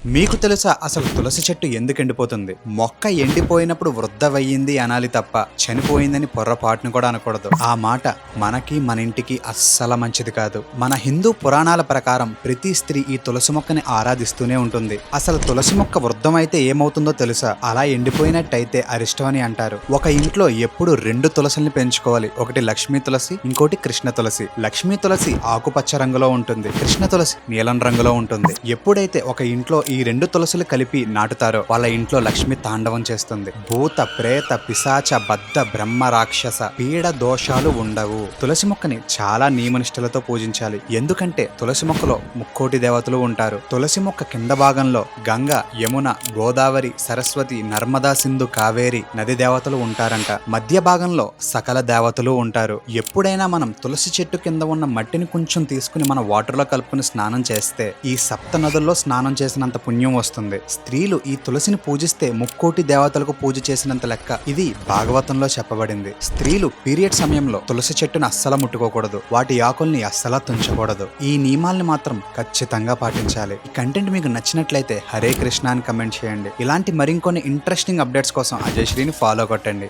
మీకు తెలుసా అసలు తులసి చెట్టు ఎందుకు ఎండిపోతుంది? మొక్క ఎండిపోయినప్పుడు వృద్ధవయ్యింది అనాలి తప్ప చనిపోయిందని పొర్రపాటును కూడా అనకూడదు. ఆ మాట మనకి మన ఇంటికి అస్సలు మంచిది కాదు. మన హిందూ పురాణాల ప్రకారం ప్రతి స్త్రీ ఈ తులసి మొక్కని ఆరాధిస్తూనే ఉంటుంది. అసలు తులసి మొక్క వృద్ధమైతే ఏమవుతుందో తెలుసా? అలా ఎండిపోయినట్టయితే అరిష్టం అని అంటారు. ఒక ఇంట్లో ఎప్పుడు 2 తులసిల్ని పెంచుకోవాలి. ఒకటి లక్ష్మీ తులసి, ఇంకోటి కృష్ణ తులసి. లక్ష్మీ తులసి ఆకుపచ్చ రంగులో ఉంటుంది, కృష్ణ తులసి నీలం రంగులో ఉంటుంది. ఎప్పుడైతే ఒక ఇంట్లో ఈ 2 తులసులు కలిపి నాటుతారో వాళ్ళ ఇంట్లో లక్ష్మి తాండవం చేస్తుంది. భూత ప్రేత పిశాచ బద్ధ బ్రహ్మ రాక్షస పీడ దోషాలు ఉండవు. తులసి మొక్కని చాలా నియమనిష్టలతో పూజించాలి. ఎందుకంటే తులసి మొక్కలో ముక్కోటి దేవతలు ఉంటారు. తులసి మొక్క కింద భాగంలో గంగ, యమున, గోదావరి, సరస్వతి, నర్మదా, సింధు, కావేరి నది దేవతలు ఉంటారంట. మధ్య భాగంలో సకల దేవతలు ఉంటారు. ఎప్పుడైనా మనం తులసి చెట్టు కింద ఉన్న మట్టిని కొంచెం తీసుకుని మన వాటర్లో కలుపుకుని స్నానం చేస్తే ఈ సప్త నదుల్లో స్నానం చేసినంత పుణ్యం వస్తుంది. స్త్రీలు ఈ తులసిని పూజిస్తే ముక్కోటి దేవతలకు పూజ చేసినంత లెక్క. ఇది భాగవతంలో చెప్పబడింది. స్త్రీలు పీరియడ్ సమయంలో తులసి చెట్టును అస్సలు ముట్టుకోకూడదు. వాటి ఆకుల్ని అస్సలా తుంచకూడదు. ఈ నియమాల్ని మాత్రం ఖచ్చితంగా పాటించాలి. ఈ కంటెంట్ మీకు నచ్చినట్లయితే హరే కృష్ణ అని కమెంట్ చేయండి. ఇలాంటి మరికొన్ని ఇంట్రెస్టింగ్ అప్డేట్స్ కోసం అజయ్ శ్రీని ఫాలో కొట్టండి.